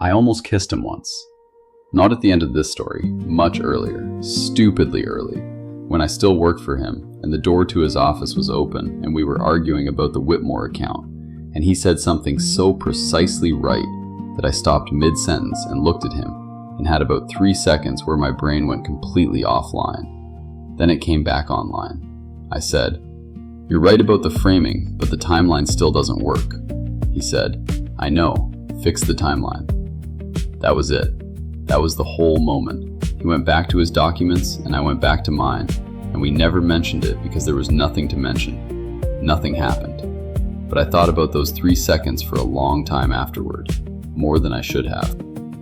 I almost kissed him once. Not at the end of this story, much earlier, stupidly early, when I still worked for him and the door to his office was open and we were arguing about the Whitmore account, and he said something so precisely right that I stopped mid-sentence and looked at him and had about 3 seconds where my brain went completely offline. Then it came back online. I said, "You're right about the framing, but the timeline still doesn't work." He said, "I know, fix the timeline." That was it. That was the whole moment. He went back to his documents and I went back to mine, and we never mentioned it because there was nothing to mention. Nothing happened. But I thought about those 3 seconds for a long time afterward, more than I should have.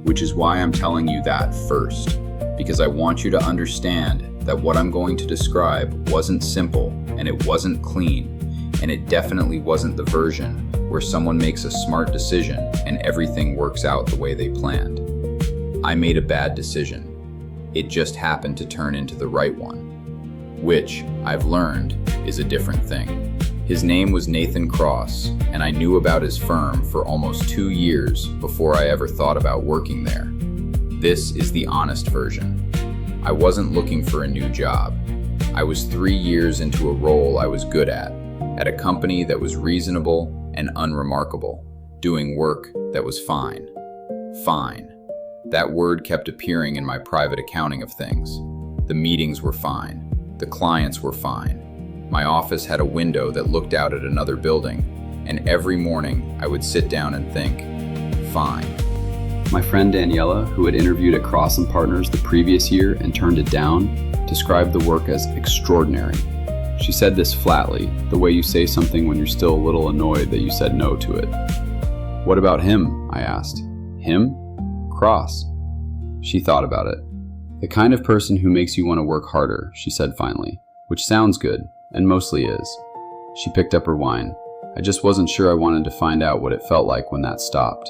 Which is why I'm telling you that first, because I want you to understand that what I'm going to describe wasn't simple and it wasn't clean, and it definitely wasn't the version where someone makes a smart decision and everything works out the way they planned. I made a bad decision. It just happened to turn into the right one, which, I've learned, is a different thing. His name was Nathan Cross, and I knew about his firm for almost 2 years before I ever thought about working there. This is the honest version. I wasn't looking for a new job. I was 3 years into a role I was good at a company that was reasonable and unremarkable, doing work that was fine. Fine. That word kept appearing in my private accounting of things. The meetings were fine. The clients were fine. My office had a window that looked out at another building, and every morning I would sit down and think, fine. My friend Daniela, who had interviewed at Cross & Partners the previous year and turned it down, described the work as extraordinary. She said this flatly, the way you say something when you're still a little annoyed that you said no to it. "What about him?" I asked. "Him? Cross." She thought about it. "The kind of person who makes you want to work harder," she said finally, which sounds good, and mostly is. She picked up her wine. I just wasn't sure I wanted to find out what it felt like when that stopped.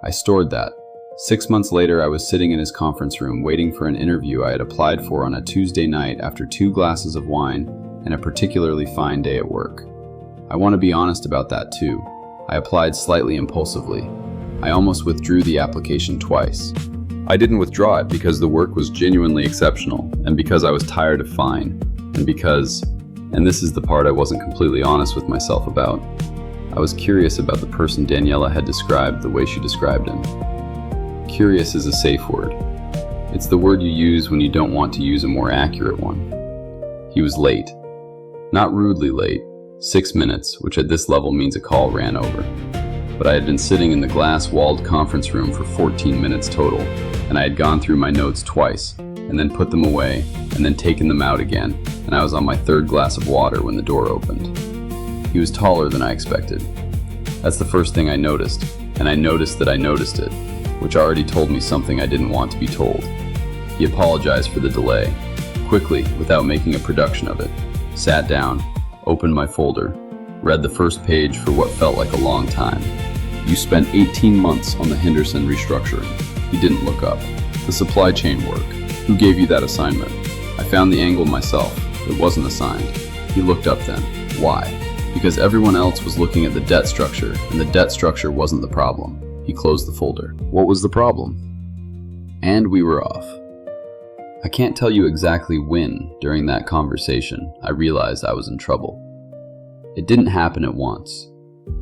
I stored that. 6 months later, I was sitting in his conference room waiting for an interview I had applied for on a Tuesday night after 2 glasses of wine and a particularly fine day at work. I want to be honest about that too. I applied slightly impulsively. I almost withdrew the application twice. I didn't withdraw it because the work was genuinely exceptional, and because I was tired of fine, and because, and this is the part I wasn't completely honest with myself about, I was curious about the person Daniela had described the way she described him. Curious is a safe word. It's the word you use when you don't want to use a more accurate one. He was late. Not rudely late, 6 minutes, which at this level means a call ran over. But I had been sitting in the glass-walled conference room for 14 minutes total, and I had gone through my notes twice, and then put them away, and then taken them out again, and I was on my 3rd glass of water when the door opened. He was taller than I expected. That's the first thing I noticed, and I noticed that I noticed it, which already told me something I didn't want to be told. He apologized for the delay, quickly, without making a production of it, sat down, opened my folder, read the first page for what felt like a long time. "You spent 18 months on the Henderson restructuring." He didn't look up. "The supply chain work. Who gave you that assignment?" "I found the angle myself. It wasn't assigned." He looked up then. "Why?" "Because everyone else was looking at the debt structure, and the debt structure wasn't the problem." He closed the folder. "What was the problem?" And we were off. I can't tell you exactly when, during that conversation, I realized I was in trouble. It didn't happen at once.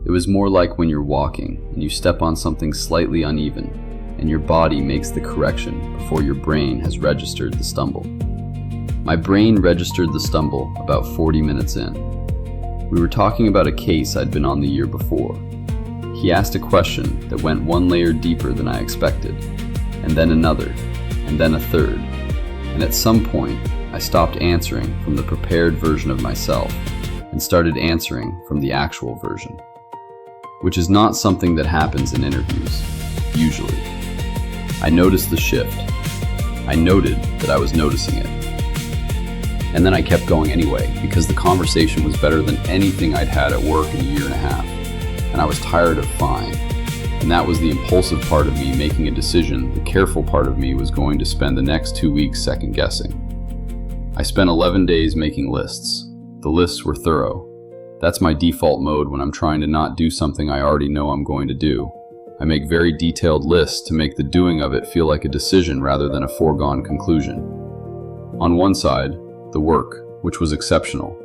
It was more like when you're walking and you step on something slightly uneven, and your body makes the correction before your brain has registered the stumble. My brain registered the stumble about 40 minutes in. We were talking about a case I'd been on the year before. He asked a question that went one layer deeper than I expected, and then another, and then a third. And at some point, I stopped answering from the prepared version of myself and started answering from the actual version, which is not something that happens in interviews, usually. I noticed the shift. I noted that I was noticing it. And then I kept going anyway, because the conversation was better than anything I'd had at work in a year and a half, and I was tired of fine. And that was the impulsive part of me making a decision. The careful part of me was going to spend the next 2 weeks second guessing. I spent 11 days making lists. The lists were thorough. That's my default mode when I'm trying to not do something I already know I'm going to do. I make very detailed lists to make the doing of it feel like a decision rather than a foregone conclusion. On one side, the work, which was exceptional,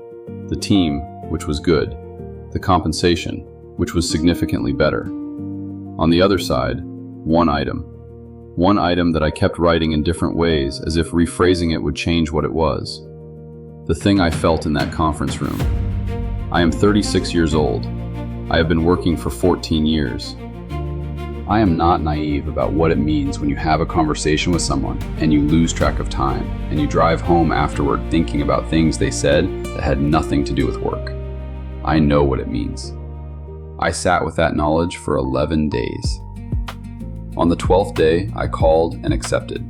the team, which was good, the compensation, which was significantly better. On the other side, one item that I kept writing in different ways as if rephrasing it would change what it was. The thing I felt in that conference room. I am 36 years old. I have been working for 14 years. I am not naive about what it means when you have a conversation with someone and you lose track of time and you drive home afterward thinking about things they said that had nothing to do with work. I know what it means. I sat with that knowledge for 11 days. On the 12th day, I called and accepted.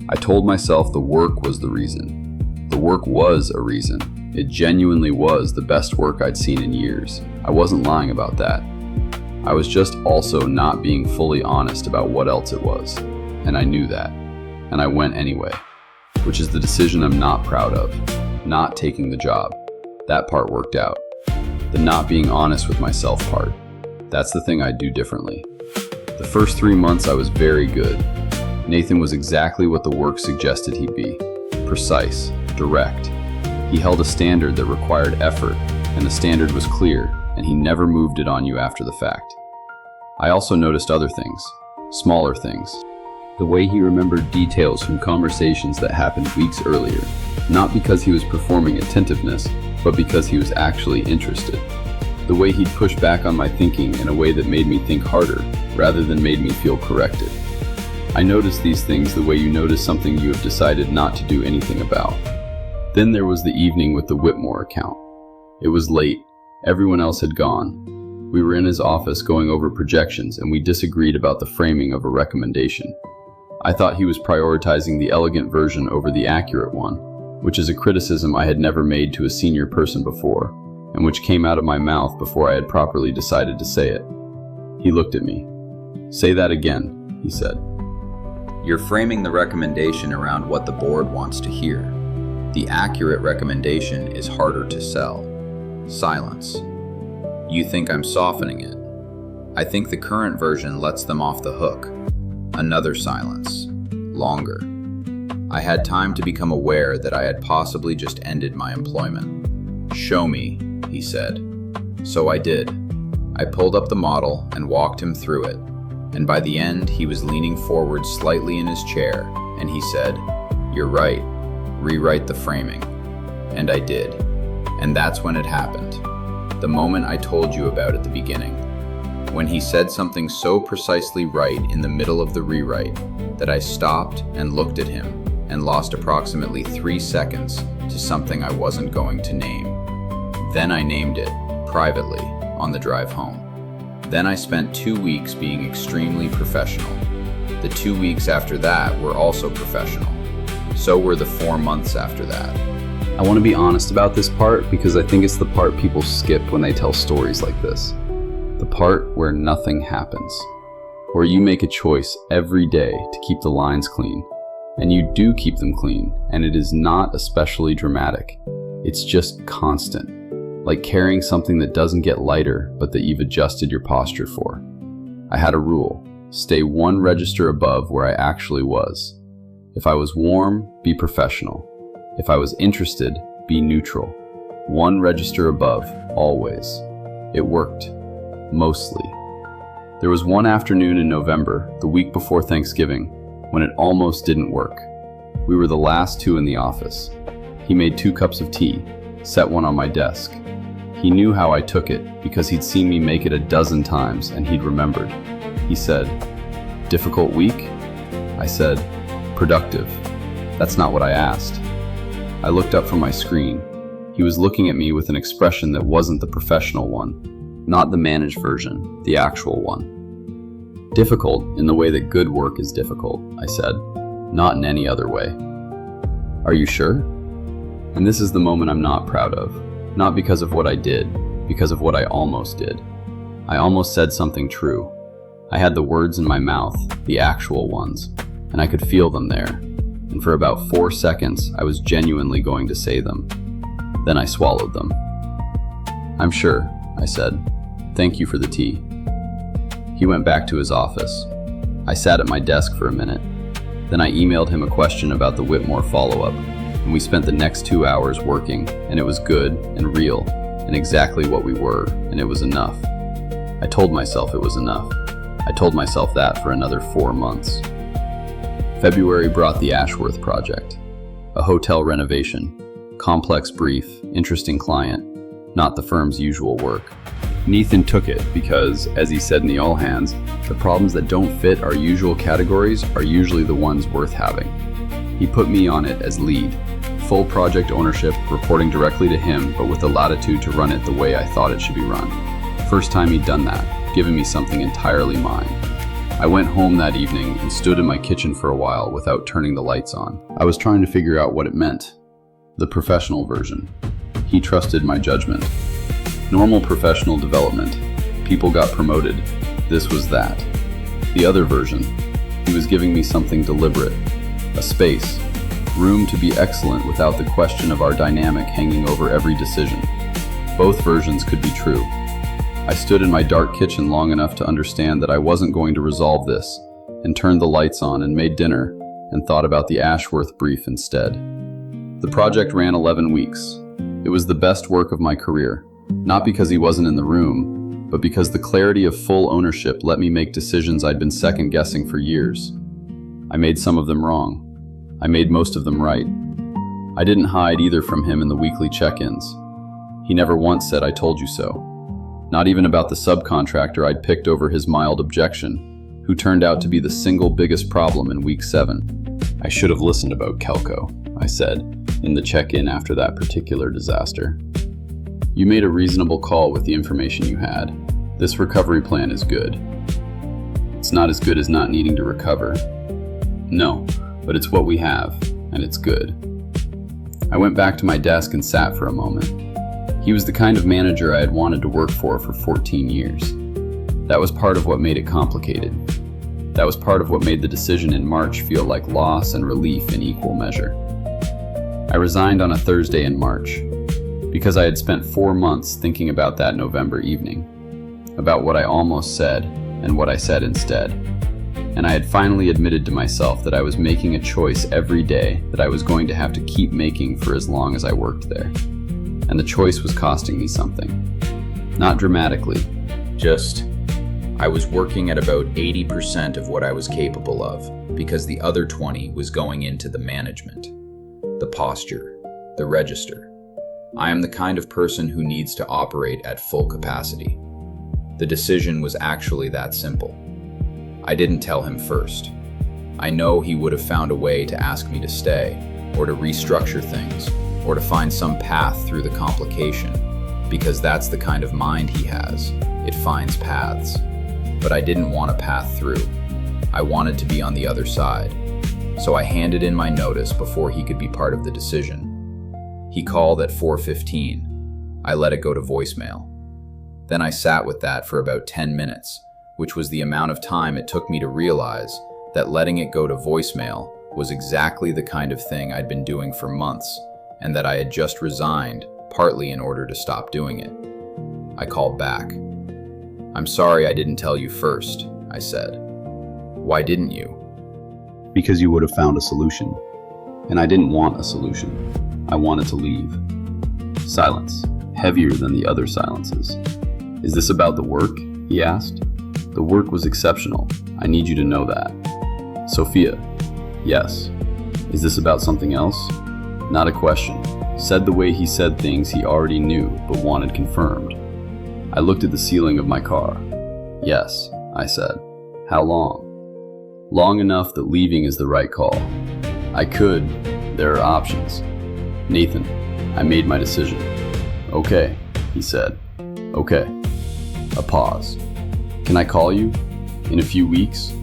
I told myself the work was the reason. The work was a reason. It genuinely was the best work I'd seen in years. I wasn't lying about that. I was just also not being fully honest about what else it was. And I knew that. And I went anyway, which is the decision I'm not proud of. Not taking the job. That part worked out. The not being honest with myself part. That's the thing I'd do differently. The first 3 months I was very good. Nathan was exactly what the work suggested he'd be. Precise, direct. He held a standard that required effort, and the standard was clear, and he never moved it on you after the fact. I also noticed other things, smaller things. The way he remembered details from conversations that happened weeks earlier, not because he was performing attentiveness, but because he was actually interested. The way he'd push back on my thinking in a way that made me think harder, rather than made me feel corrected. I noticed these things the way you notice something you have decided not to do anything about. Then there was the evening with the Whitmore account. It was late. Everyone else had gone. We were in his office going over projections and we disagreed about the framing of a recommendation. I thought he was prioritizing the elegant version over the accurate one, which is a criticism I had never made to a senior person before, and which came out of my mouth before I had properly decided to say it. He looked at me. "Say that again," he said. You're framing the recommendation around what the board wants to hear. The accurate recommendation is harder to sell. Silence. You think I'm softening it. I think the current version lets them off the hook. Another silence. Longer. I had time to become aware that I had possibly just ended my employment. "Show me," he said. So I did. I pulled up the model and walked him through it, and by the end he was leaning forward slightly in his chair, and he said, "You're right. Rewrite the framing." And I did. And that's when it happened. The moment I told you about at the beginning. When he said something so precisely right in the middle of the rewrite that I stopped and looked at him and lost approximately 3 seconds to something I wasn't going to name. Then I named it, privately, on the drive home. Then I spent 2 weeks being extremely professional. The 2 weeks after that were also professional. So were the 4 months after that. I want to be honest about this part because I think it's the part people skip when they tell stories like this. The part where nothing happens. Where you make a choice every day to keep the lines clean. And you do keep them clean, and it is not especially dramatic. It's just constant. Like carrying something that doesn't get lighter, but that you've adjusted your posture for. I had a rule. Stay 1 register above where I actually was. If I was warm, be professional. If I was interested, be neutral. 1 register above, always. It worked. Mostly. There was one afternoon in November, the week before Thanksgiving, when it almost didn't work. We were the last 2 in the office. He made 2 cups of tea, set one on my desk. He knew how I took it because he'd seen me make it a dozen times and he'd remembered. He said, "Difficult week?" I said, "Productive." That's not what I asked. I looked up from my screen. He was looking at me with an expression that wasn't the professional one, not the managed version, the actual one. "Difficult in the way that good work is difficult," I said, "not in any other way." "Are you sure?" And this is the moment I'm not proud of, not because of what I did, because of what I almost did. I almost said something true. I had the words in my mouth, the actual ones, and I could feel them there. And for about 4 seconds, I was genuinely going to say them. Then I swallowed them. "I'm sure," I said. "Thank you for the tea." He went back to his office. I sat at my desk for a minute. Then I emailed him a question about the Whitmore follow-up, and we spent the next 2 hours working, and it was good and real and exactly what we were, and it was enough. I told myself it was enough. I told myself that for another 4 months. February brought the Ashworth project, a hotel renovation, complex brief, interesting client, not the firm's usual work. Nathan took it because, as he said in the all hands, the problems that don't fit our usual categories are usually the ones worth having. He put me on it as lead, full project ownership, reporting directly to him, but with the latitude to run it the way I thought it should be run. First time he'd done that, given me something entirely mine. I went home that evening and stood in my kitchen for a while without turning the lights on. I was trying to figure out what it meant. The professional version. He trusted my judgment. Normal professional development. People got promoted. This was that. The other version. He was giving me something deliberate. A space. Room to be excellent without the question of our dynamic hanging over every decision. Both versions could be true. I stood in my dark kitchen long enough to understand that I wasn't going to resolve this, and turned the lights on and made dinner, and thought about the Ashworth brief instead. The project ran 11 weeks. It was the best work of my career, not because he wasn't in the room, but because the clarity of full ownership let me make decisions I'd been second-guessing for years. I made some of them wrong. I made most of them right. I didn't hide either from him in the weekly check-ins. He never once said, "I told you so." Not even about the subcontractor I'd picked over his mild objection, who turned out to be the single biggest problem in week 7. "I should have listened about Kelco," I said, in the check-in after that particular disaster. "You made a reasonable call with the information you had. This recovery plan is good." "It's not as good as not needing to recover." "No, but it's what we have, and it's good." I went back to my desk and sat for a moment. He was the kind of manager I had wanted to work for 14 years. That was part of what made it complicated. That was part of what made the decision in March feel like loss and relief in equal measure. I resigned on a Thursday in March, because I had spent 4 months thinking about that November evening, about what I almost said and what I said instead. And I had finally admitted to myself that I was making a choice every day that I was going to have to keep making for as long as I worked there. And the choice was costing me something. Not dramatically, just I was working at about 80% of what I was capable of, because the other 20 was going into the management, the posture, the register. I am the kind of person who needs to operate at full capacity. The decision was actually that simple. I didn't tell him first. I know he would have found a way to ask me to stay, or to restructure things, or to find some path through the complication, because that's the kind of mind he has. It finds paths. But I didn't want a path through. I wanted to be on the other side. So I handed in my notice before he could be part of the decision. He called at 4:15. I let it go to voicemail. Then I sat with that for about 10 minutes, which was the amount of time it took me to realize that letting it go to voicemail was exactly the kind of thing I'd been doing for months, and that I had just resigned, partly in order to stop doing it. I called back. "I'm sorry I didn't tell you first," I said. "Why didn't you?" "Because you would have found a solution. And I didn't want a solution. I wanted to leave." Silence, heavier than the other silences. "Is this about the work?" he asked. "The work was exceptional. I need you to know that." "Sophia." "Yes." "Is this about something else?" Not a question. Said the way he said things he already knew but wanted confirmed. I looked at the ceiling of my car. "Yes," I said. "How long?" "Long enough that leaving is the right call. I could. There are options." "Nathan, I made my decision." "Okay," he said. "Okay." A pause. "Can I call you? In a few weeks?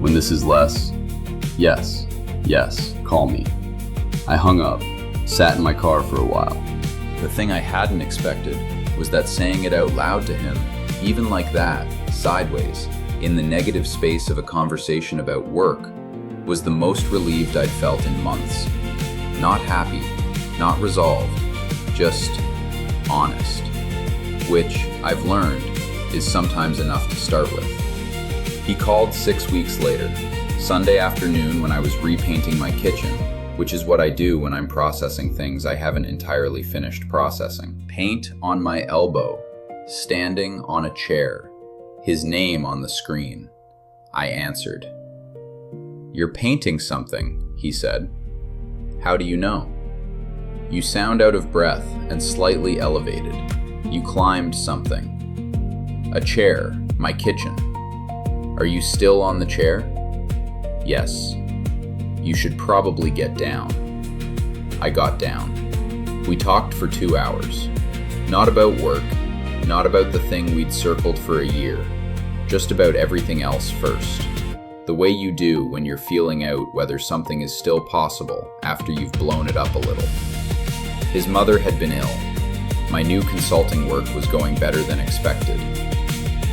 When this is less?" "Yes. Yes, call me." I hung up, sat in my car for a while. The thing I hadn't expected was that saying it out loud to him, even like that, sideways, in the negative space of a conversation about work, was the most relieved I'd felt in months. Not happy, not resolved, just honest. Which, I've learned, is sometimes enough to start with. He called 6 weeks later, Sunday afternoon when I was repainting my kitchen, which is what I do when I'm processing things I haven't entirely finished processing. Paint on my elbow, standing on a chair, his name on the screen. I answered. "You're painting something," he said. "How do you know?" "You sound out of breath and slightly elevated. You climbed something." "A chair, my kitchen." "Are you still on the chair?" "Yes." "You should probably get down." I got down. We talked for 2 hours. Not about work, not about the thing we'd circled for a year, just about everything else first. The way you do when you're feeling out whether something is still possible after you've blown it up a little. His mother had been ill. My new consulting work was going better than expected.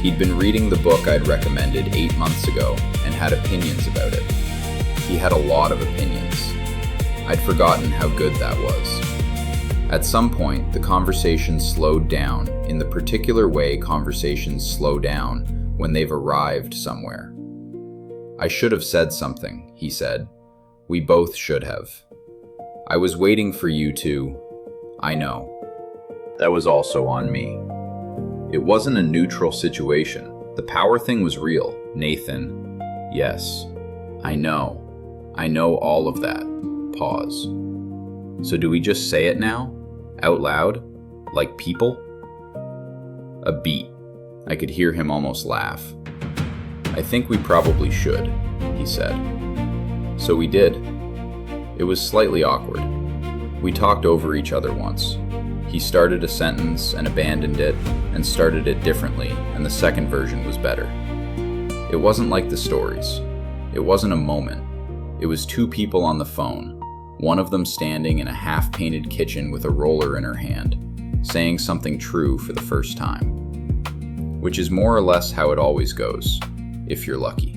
He'd been reading the book I'd recommended 8 months ago and had opinions about it. He had a lot of opinions. I'd forgotten how good that was. At some point, the conversation slowed down in the particular way conversations slow down when they've arrived somewhere. "I should have said something," he said. "We both should have. I was waiting for you to. I know. That was also on me." It wasn't a neutral situation. The power thing was real. "Nathan, yes. I know. I know all of that." Pause. "So do we just say it now? Out loud? Like people?" A beat. I could hear him almost laugh. "I think we probably should," he said. So we did. It was slightly awkward. We talked over each other once. He started a sentence and abandoned it, and started it differently, and the second version was better. It wasn't like the stories. It wasn't a moment. It was 2 people on the phone, one of them standing in a half-painted kitchen with a roller in her hand, saying something true for the first time. Which is more or less how it always goes, if you're lucky.